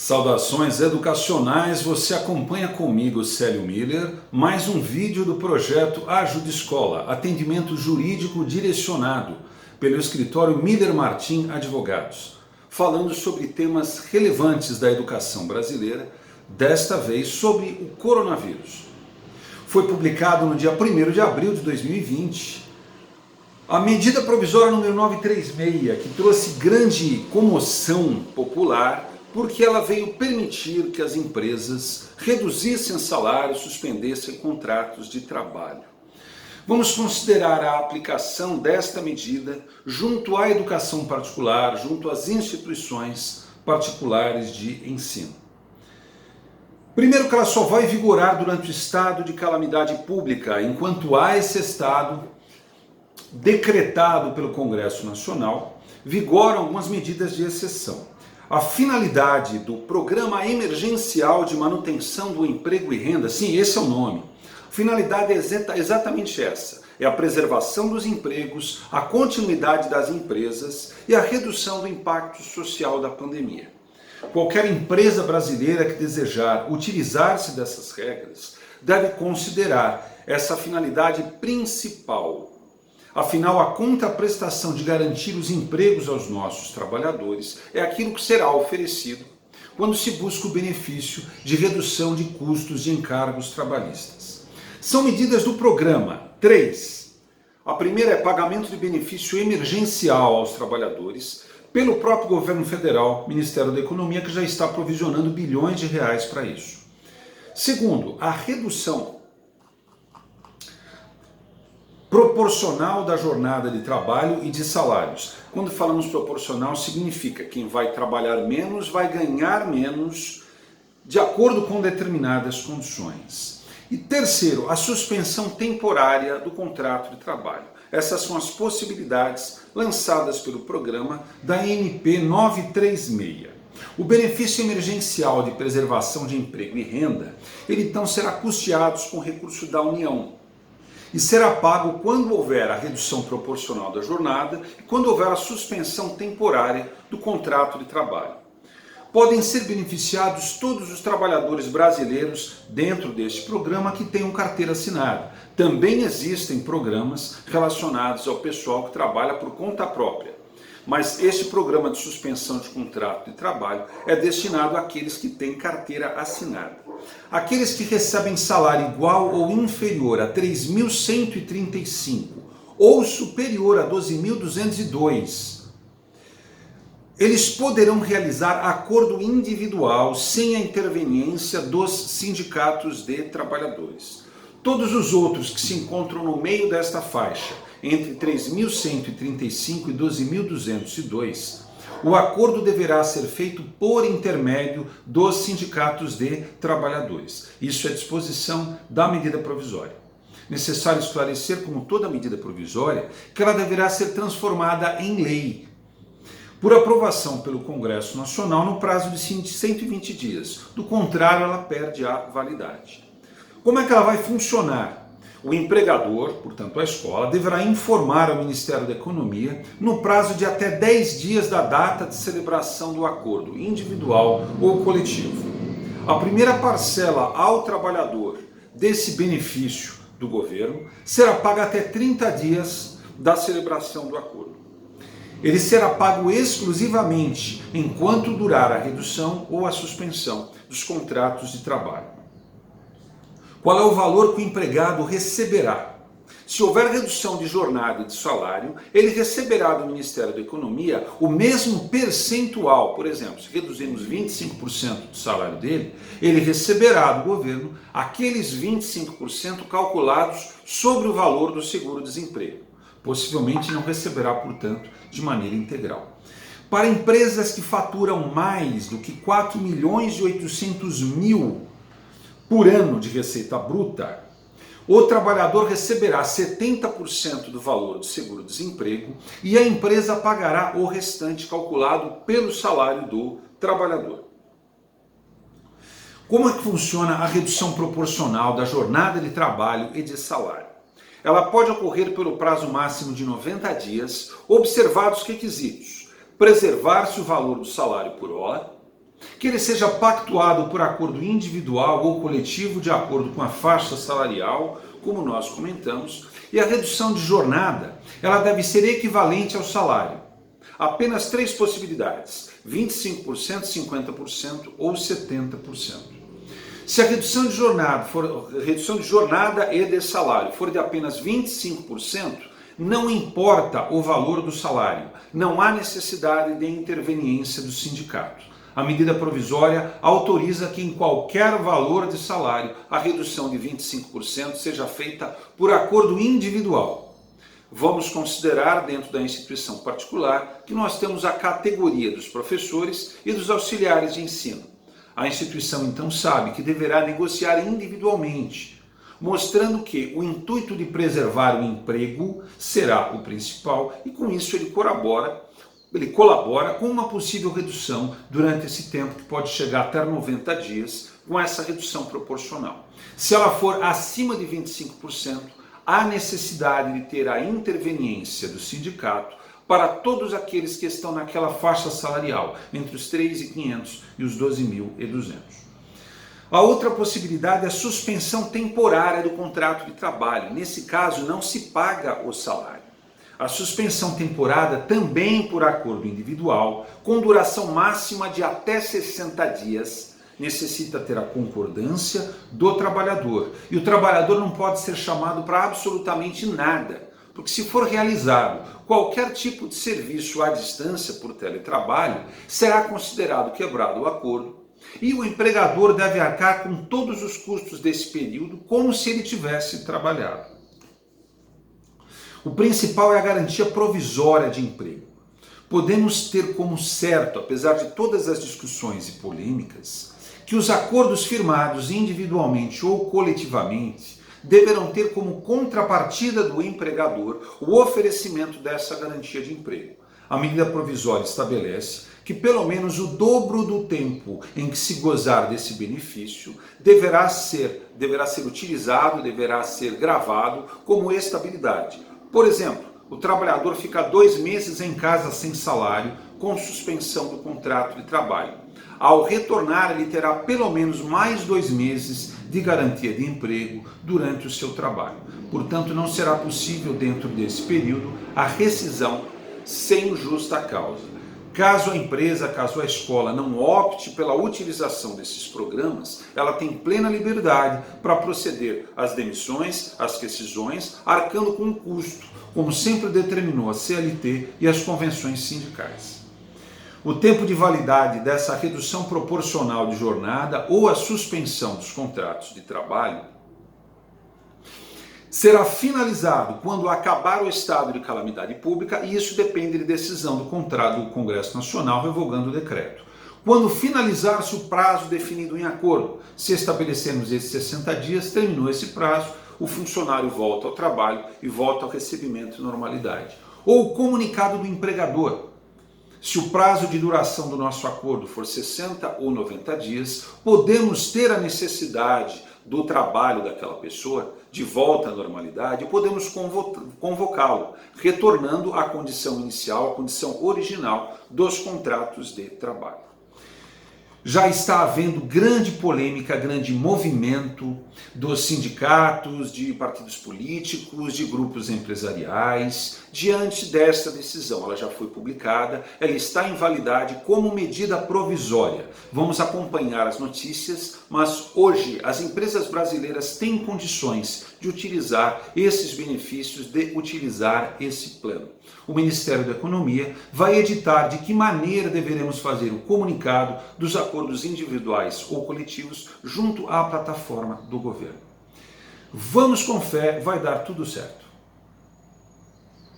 Saudações educacionais, você acompanha comigo, Célio Miller, mais um vídeo do projeto Ajuda Escola, atendimento jurídico direcionado pelo escritório Miller Martim Advogados, falando sobre temas relevantes da educação brasileira, desta vez sobre o coronavírus. Foi publicado no dia 1º de abril de 2020, a medida provisória número 936, que trouxe grande comoção popular, porque ela veio permitir que as empresas reduzissem salários, suspendessem contratos de trabalho. Vamos considerar a aplicação desta medida junto à educação particular, junto às instituições particulares de ensino. Primeiro, que ela só vai vigorar durante o estado de calamidade pública, enquanto há esse estado decretado pelo Congresso Nacional, vigoram algumas medidas de exceção. A finalidade do Programa Emergencial de Manutenção do Emprego e Renda, sim, esse é o nome. A finalidade é exatamente essa, é a preservação dos empregos, a continuidade das empresas e a redução do impacto social da pandemia. Qualquer empresa brasileira que desejar utilizar-se dessas regras deve considerar essa finalidade principal. Afinal, a contraprestação de garantir os empregos aos nossos trabalhadores é aquilo que será oferecido quando se busca o benefício de redução de custos de encargos trabalhistas. São medidas do programa 3. A primeira é pagamento de benefício emergencial aos trabalhadores pelo próprio governo federal, Ministério da Economia, que já está provisionando bilhões de reais para isso. Segundo, a redução proporcional da jornada de trabalho e de salários. Quando falamos proporcional, significa que quem vai trabalhar menos vai ganhar menos de acordo com determinadas condições. E terceiro, a suspensão temporária do contrato de trabalho. Essas são as possibilidades lançadas pelo programa da MP 936. O benefício emergencial de preservação de emprego e renda, ele então será custeado com recurso da União e será pago quando houver a redução proporcional da jornada e quando houver a suspensão temporária do contrato de trabalho. Podem ser beneficiados todos os trabalhadores brasileiros dentro deste programa que tenham carteira assinada. Também existem programas relacionados ao pessoal que trabalha por conta própria. Mas este programa de suspensão de contrato de trabalho é destinado àqueles que têm carteira assinada. Aqueles que recebem salário igual ou inferior a 3.135 ou superior a 12.202, eles poderão realizar acordo individual sem a interveniência dos sindicatos de trabalhadores. Todos os outros que se encontram no meio desta faixa, entre 3.135 e 12.202, o acordo deverá ser feito por intermédio dos sindicatos de trabalhadores. Isso é disposição da medida provisória. Necessário esclarecer, como toda medida provisória, que ela deverá ser transformada em lei, por aprovação pelo Congresso Nacional no prazo de 120 dias. Do contrário, ela perde a validade. Como é que ela vai funcionar? O empregador, portanto a escola, deverá informar ao Ministério da Economia no prazo de até 10 dias da data de celebração do acordo, individual ou coletivo. A primeira parcela ao trabalhador desse benefício do governo será paga até 30 dias da celebração do acordo. Ele será pago exclusivamente enquanto durar a redução ou a suspensão dos contratos de trabalho. Qual é o valor que o empregado receberá? Se houver redução de jornada e de salário, ele receberá do Ministério da Economia o mesmo percentual. Por exemplo, se reduzirmos 25% do salário dele, ele receberá do governo aqueles 25% calculados sobre o valor do seguro-desemprego. Possivelmente não receberá, portanto, de maneira integral. Para empresas que faturam mais do que 4.800.000 por ano de receita bruta, o trabalhador receberá 70% do valor do seguro-desemprego e a empresa pagará o restante calculado pelo salário do trabalhador. Como é que funciona a redução proporcional da jornada de trabalho e de salário? Ela pode ocorrer pelo prazo máximo de 90 dias, observados os requisitos: preservar-se o valor do salário por hora, que ele seja pactuado por acordo individual ou coletivo de acordo com a faixa salarial, como nós comentamos, e a redução de jornada, ela deve ser equivalente ao salário. Apenas 3 possibilidades: 25%, 50% ou 70%. Se a redução de jornada e de salário for de apenas 25%, não importa o valor do salário, não há necessidade de interveniência do sindicato. A medida provisória autoriza que em qualquer valor de salário a redução de 25% seja feita por acordo individual. Vamos considerar dentro da instituição particular que nós temos a categoria dos professores e dos auxiliares de ensino. A instituição então sabe que deverá negociar individualmente, mostrando que o intuito de preservar o emprego será o principal e com isso ele colabora com uma possível redução durante esse tempo que pode chegar até 90 dias com essa redução proporcional. Se ela for acima de 25%, há necessidade de ter a interveniência do sindicato para todos aqueles que estão naquela faixa salarial, entre os 3.500 e os 12.200. A outra possibilidade é a suspensão temporária do contrato de trabalho. Nesse caso, não se paga o salário. A suspensão temporária, também por acordo individual, com duração máxima de até 60 dias, necessita ter a concordância do trabalhador. E o trabalhador não pode ser chamado para absolutamente nada, porque se for realizado qualquer tipo de serviço à distância por teletrabalho, será considerado quebrado o acordo e o empregador deve arcar com todos os custos desse período como se ele tivesse trabalhado. O principal é a garantia provisória de emprego. Podemos ter como certo, apesar de todas as discussões e polêmicas, que os acordos firmados individualmente ou coletivamente deverão ter como contrapartida do empregador o oferecimento dessa garantia de emprego. A medida provisória estabelece que pelo menos o dobro do tempo em que se gozar desse benefício deverá ser utilizado, deverá ser gravado como estabilidade. Por exemplo, o trabalhador fica 2 meses em casa sem salário, com suspensão do contrato de trabalho. Ao retornar, ele terá pelo menos mais 2 meses de garantia de emprego durante o seu trabalho. Portanto, não será possível, dentro desse período, a rescisão sem justa causa. Caso a empresa, caso a escola não opte pela utilização desses programas, ela tem plena liberdade para proceder às demissões, às rescisões, arcando com o custo, como sempre determinou a CLT e as convenções sindicais. O tempo de validade dessa redução proporcional de jornada ou a suspensão dos contratos de trabalho será finalizado quando acabar o estado de calamidade pública e isso depende de decisão do Congresso Nacional revogando o decreto. Quando finalizar-se o prazo definido em acordo, se estabelecermos esses 60 dias, terminou esse prazo, o funcionário volta ao trabalho e volta ao recebimento de normalidade. Ou o comunicado do empregador. Se o prazo de duração do nosso acordo for 60 ou 90 dias, podemos ter a necessidade do trabalho daquela pessoa de volta à normalidade e podemos convocá-lo, retornando à condição inicial, à condição original dos contratos de trabalho. Já está havendo grande polêmica, grande movimento dos sindicatos, de partidos políticos, de grupos empresariais, diante desta decisão. Ela já foi publicada, ela está em validade como medida provisória. Vamos acompanhar as notícias, mas hoje as empresas brasileiras têm condições de utilizar esses benefícios, de utilizar esse plano. O Ministério da Economia vai editar de que maneira deveremos fazer o comunicado dos acordos individuais ou coletivos junto à plataforma do governo. Vamos com fé, vai dar tudo certo.